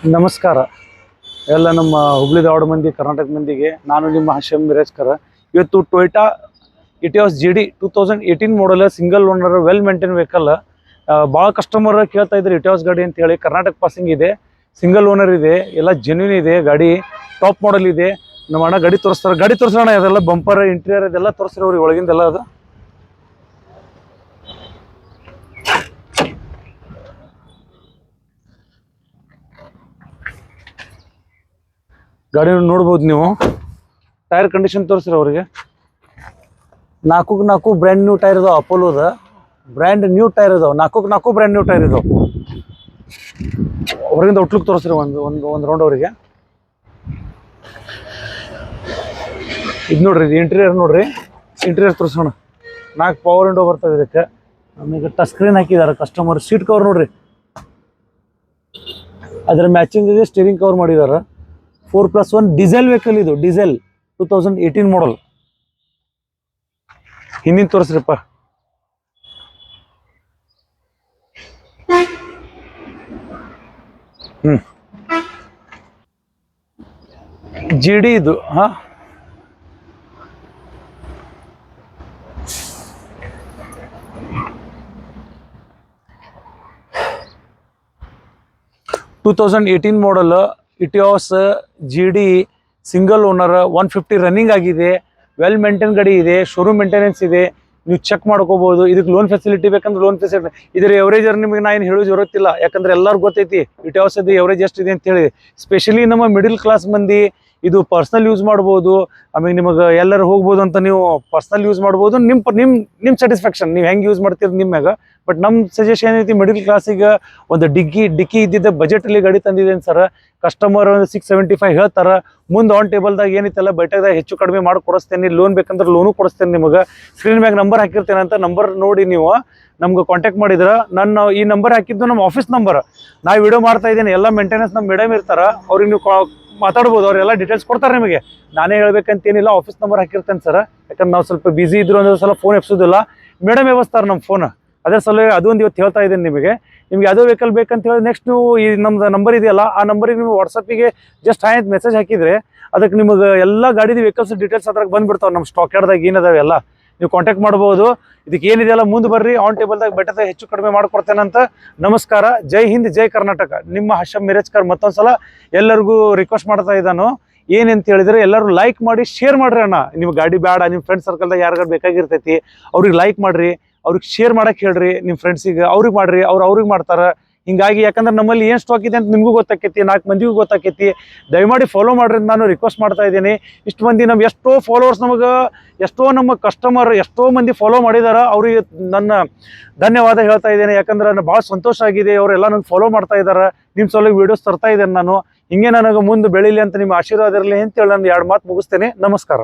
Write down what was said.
ನಮಸ್ಕಾರ ಎಲ್ಲ ನಮ್ಮ ಹುಬ್ಳಿ ಧಾರವಾಡ ಮಂದಿ ಕರ್ನಾಟಕ ಮಂದಿಗೆ. ನಾನು ನಿಮ್ಮ ಹಶಮ್ ಮಿರಾಜ್ಕರ್. ಇವತ್ತು Toyota Etios GD 2018 model single owner well maintain vehicle. ಭಾಳ ಕಸ್ಟಮರ್ ಕೇಳ್ತಾ ಇದ್ರು ಇಟಿಯೋಸ್ ಗಾಡಿ ಅಂತ ಹೇಳಿ. ಕರ್ನಾಟಕ ಪಾಸಿಂಗ್ ಇದೆ, ಸಿಂಗಲ್ ಓನರ್ ಇದೆ, ಎಲ್ಲ ಜೆನ್ಯೂನ್ ಇದೆ, ಗಾಡಿ ಟಾಪ್ ಮಾಡಲ್ ಇದೆ. ನಮ್ಮ ಅಣ್ಣ ಗಾಡಿ ತೋರಿಸ್ತಾರೆ. ಗಾಡಿ ತೋರಿಸೋಣ, ಅದೆಲ್ಲ ಬಂಪರ್ ಇಂಟೀರಿಯರ್ ಇದೆಲ್ಲ ತೋರಿಸ್ರಿ ಅವ್ರಿಗೆ, ಒಳಗಿಂದೆಲ್ಲ ಅದು ಗಾಡಿ ನೋಡ್ಬೋದು ನೀವು. ಟೈರ್ ಕಂಡೀಷನ್ ತೋರಿಸ್ರಿ ಅವ್ರಿಗೆ. 4x4 ಬ್ರ್ಯಾಂಡ್ ನ್ಯೂ ಟೈರ್ ಇದಾವೆ. ಅಪೋಲೋದ ಬ್ರ್ಯಾಂಡ್ ನ್ಯೂ ಟೈರ್ ಇದಾವೆ. 4x4 ಬ್ರ್ಯಾಂಡ್ ನ್ಯೂ ಟೈರ್ ಇದಾವೆ. ಹೊರಗಿಂದ ಔಟ್ಲುಕ್ ತೋರಿಸ್ರಿ ಒಂದು ರೌಂಡ್ ಅವರಿಗೆ. ಇದು ನೋಡ್ರಿ, ಇದು ಇಂಟೀರಿಯರ್ ನೋಡ್ರಿ. ಇಂಟೀರಿಯರ್ ತೋರಿಸೋಣ. 4 ಪವರ್ ವಿಂಡೋ ಬರ್ತವೆ ಇದಕ್ಕೆ. ಆಮೇಲೆ ಟಚ್ ಸ್ಕ್ರೀನ್ ಹಾಕಿದ್ದಾರೆ ಕಸ್ಟಮರ್. ಸೀಟ್ ಕವರ್ ನೋಡ್ರಿ, ಅದರ ಮ್ಯಾಚಿಂಗ್ ಇದೆ. ಸ್ಟೀರಿಂಗ್ ಕವರ್ ಮಾಡಿದ್ದಾರೆ. 4+1 ಡೀಸೆಲ್ ವೆಹಿಕಲ್ ಇದು. Diesel 2018 model. ಹಿಂದಿನ ತೋರಿಸ್ರಿಪ್ಪ. GD ಇದು. ಹಾ, model Etios GD single owner. 150 running ಆಗಿದೆ. ವೆಲ್ ಮೇಂಟೈನ್ ಗಾಡಿ ಇದೆ. ಶೋರೂಮ್ ಮೇಂಟೆನೆನ್ಸ್ ಇದೆ. ನೀವು ಚೆಕ್ ಮಾಡ್ಕೋಬಹುದು. ಇದಕ್ಕೆ ಲೋನ್ ಫೆಸಿಲಿಟಿ ಬೇಕಂದ್ರೆ ಲೋನ್ ಫೆಸಿಲಿಟಿ. ಇದರ ಎವರೇಜ್ ನಿಮಗೆ ನಾ ಏನು ಹೇಳೋದು ಇರುತ್ತಿಲ್ಲ, ಯಾಕಂದ್ರೆ ಎಲ್ಲರಿಗೂ ಗೊತ್ತೈತಿ ಇಟಿಯೋಸ್ ಎವರೇಜ್ ಎಷ್ಟಿದೆ ಅಂತೇಳಿ. ಸ್ಪೆಷಲಿ ನಮ್ಮ ಮಿಡಿಲ್ ಕ್ಲಾಸ್ ಮಂದಿ ಇದು ಪರ್ಸ್ನಲ್ ಯೂಸ್ ಮಾಡ್ಬೋದು. ಆಮೇಲೆ ನಿಮಗೆ ಎಲ್ಲರೂ ಹೋಗ್ಬೋದು ಅಂತ ನೀವು ಪರ್ಸ್ನಲ್ ಯೂಸ್ ಮಾಡ್ಬೋದು. ನಿಮ್ಮ ಸ್ಯಾಟಿಸ್ಫ್ಯಾಕ್ಷನ್, ನೀವು ಹೆಂಗೆ ಯೂಸ್ ಮಾಡ್ತೀರಿ ನಿಮ್ಯಾಗ. ಬಟ್ ನಮ್ಮ ಸಜೆಷನ್ ಏನೈತಿ, ಮಿಡಿಲ್ ಕ್ಲಾಸಿಗೆ ಒಂದು ಡಿಕ್ಕಿ ಇದ್ದಿದ್ದ ಬಜೆಟಲ್ಲಿ ಗಾಡಿ ತಂದಿದ್ದೇನೆ ಸರ್. ಕಸ್ಟಮರ್ ಒಂದು 675 ಹೇಳ್ತಾರೆ. ಮುಂದೆ ಆನ್ ಟೇಬಲ್ದಾಗ ಏನೈತಲ್ಲ ಬೈಟಾಗ ಹೆಚ್ಚು ಕಡಿಮೆ ಮಾಡಿ ಕೊಡಿಸ್ತೇನೆ. ಲೋನ್ ಬೇಕಂದ್ರೆ ಲೋನು ಕೊಡಿಸ್ತೇನೆ ನಿಮಗೆ. ಸ್ಕ್ರೀನ್ ಮ್ಯಾಗ ನಂಬರ್ ಹಾಕಿರ್ತೇನೆ ಅಂತ ನಂಬರ್ ನೋಡಿ ನೀವು ನಮ್ಗೆ ಕಾಂಟ್ಯಾಕ್ಟ್ ಮಾಡಿದ್ರೆ. ನಾನು ಈ ನಂಬರ್ ಹಾಕಿದ್ದು ನಮ್ಮ ಆಫೀಸ್ ನಂಬರ್. ನಾ ವಿಡಿಯೋ ಮಾಡ್ತಾ ಇದ್ದೇನೆ. ಎಲ್ಲ ಮೇಂಟೆನೆನ್ಸ್ ನಮ್ಮ ಮೇಡಮ್ ಇರ್ತಾರೆ, ಅವ್ರಿಗೆ ನೀವು ಮಾತಾಡ್ಬೋದು. ಅವರೆಲ್ಲ ಡೀಟೇಲ್ಸ್ ಕೊಡ್ತಾರೆ ನಿಮಗೆ. ನಾನೇ ಹೇಳ್ಬೇಕಂತೇನಿಲ್ಲ, ಆಫೀಸ್ ನಂಬರ್ ಹಾಕಿರ್ತೇನೆ ಸರ್. ಯಾಕಂದ್ರೆ ನಾವು ಸ್ವಲ್ಪ ಬಿಸಿ ಇದ್ರು ಅಂದ್ರೆ ಸಲ ಫೋನ್ ಎಪ್ಸೋದಿಲ್ಲ. ಮೇಡಮ್ ವ್ಯವಸ್ಥಾರ ನಮ್ಮ ಫೋನ್. ಅದೇ ಸಲ ಅದೊಂದು ಇವತ್ತು ಹೇಳ್ತಾ ಇದ್ದೀನಿ ನಿಮಗೆ. ನಿಮ್ಗೆ ಯಾವುದೋ ವೆಹಿಕಲ್ ಬೇಕಂತ ಹೇಳಿ ನೆಕ್ಸ್ಟ್ ನೀವು ಈ ನಮ್ದು ನಂಬರ್ ಇದೆಯಲ್ಲ, ಆ ನಂಬರಿಗೆ ನೀವು ವಾಟ್ಸಪ್ಪಿಗೆ ಜಸ್ಟ್ ಹಾಯ್ ಅಂತ ಮೆಸೇಜ್ ಹಾಕಿದರೆ ಅದಕ್ಕೆ ನಿಮಗೆ ಎಲ್ಲ ಗಾಡಿದು ವೆಹಿಕಲ್ಸ್ ಡೀಟೇಲ್ಸ್ ಅದ್ರಾಗ ಬಂದುಬಿಡ್ತಾವೆ. ನಮ್ಮ ಸ್ಟಾಕ್ ಯಾರ್ಡ್ದಾಗ ಏನದಾವೆ ಎಲ್ಲ ನೀವು ಕಾಂಟ್ಯಾಕ್ಟ್ ಮಾಡ್ಬೋದು. ಇದಕ್ಕೆ ಏನಿದೆಯಲ್ಲ ಮುಂದೆ ಬರ್ರಿ, ಆನ್ ಟೇಬಲ್ದಾಗ ಬೆಟ್ಟದ ಹೆಚ್ಚು ಕಡಿಮೆ ಮಾಡ್ಕೊಡ್ತೇನಂತ. ನಮಸ್ಕಾರ. ಜೈ ಹಿಂದ್, ಜೈ ಕರ್ನಾಟಕ. ನಿಮ್ಮ ಹಶಮ್ ಮಿರಾಜ್ಕರ್ ಮತ್ತೊಂದ್ಸಲ ಎಲ್ಲರಿಗೂ ರಿಕ್ವೆಸ್ಟ್ ಮಾಡ್ತಾ ಇದ್ದಾನು. ಏನಂತ ಹೇಳಿದ್ರೆ ಎಲ್ಲರೂ ಲೈಕ್ ಮಾಡಿ, ಶೇರ್ ಮಾಡ್ರಿ ಅಣ್ಣ. ನಿಮ್ಮ ಗಾಡಿ ಬೇಡ, ನಿಮ್ಮ ಫ್ರೆಂಡ್ ಸರ್ಕಲ್ದಾಗ ಯಾರಿಗಾರು ಬೇಕಾಗಿರ್ತೈತಿ ಅವ್ರಿಗೆ ಲೈಕ್ ಮಾಡ್ರಿ, ಅವ್ರಿಗೆ ಶೇರ್ ಮಾಡಕ್ಕೆ ಹೇಳ್ರಿ. ನಿಮ್ಮ ಫ್ರೆಂಡ್ಸಿಗೆ ಅವ್ರಿಗೆ ಮಾಡ್ರಿ, ಅವ್ರಿಗೆ ಮಾಡ್ತಾರೆ. ಹಿಂಗಾಗಿ ಯಾಕಂದ್ರೆ ನಮ್ಮಲ್ಲಿ ಏನು ಸ್ಟಾಕ್ ಇದೆ ಅಂತ ನಿಮಗೂ ಗೊತ್ತಾಕೈತಿ, 4 ಮಂದಿಗೂ ಗೊತ್ತಾಕೈತಿ. ದಯಮಾಡಿ ಫಾಲೋ ಮಾಡ್ರಿ ಅಂತ ನಾನು ರಿಕ್ವೆಸ್ಟ್ ಮಾಡ್ತಾ ಇದ್ದೀನಿ. ಇಷ್ಟು ಮಂದಿ ನಮ್ಮ ಎಷ್ಟೋ ಫಾಲೋವರ್ಸ್, ನಮಗೆ ಎಷ್ಟೋ ನಮ್ಮ ಕಸ್ಟಮರ್ ಎಷ್ಟೋ ಮಂದಿ ಫಾಲೋ ಮಾಡಿದಾರೆ. ಅವ್ರಿಗೆ ನನ್ನ ಧನ್ಯವಾದ ಹೇಳ್ತಾ ಇದ್ದೇನೆ. ಯಾಕಂದ್ರೆ ನನಗೆ ಭಾಳ ಸಂತೋಷ ಆಗಿದೆ. ಅವರೆಲ್ಲ ನನಗೆ ಫಾಲೋ ಮಾಡ್ತಾ ಇದ್ದಾರೆ. ನಿಮ್ಮ ಸಲ ವೀಡಿಯೋಸ್ ತರ್ತಾ ಇದ್ದೇನೆ ನಾನು. ಹಿಂಗೆ ನನಗೆ ಮುಂದೆ ಬೆಳೀಲಿ ಅಂತ ನಿಮ್ಮ ಆಶೀರ್ವಾದ ಇರಲಿ ಅಂತೇಳಿ ನಾನು 2 ಮಾತು ಮುಗಿಸ್ತೇನೆ. ನಮಸ್ಕಾರ.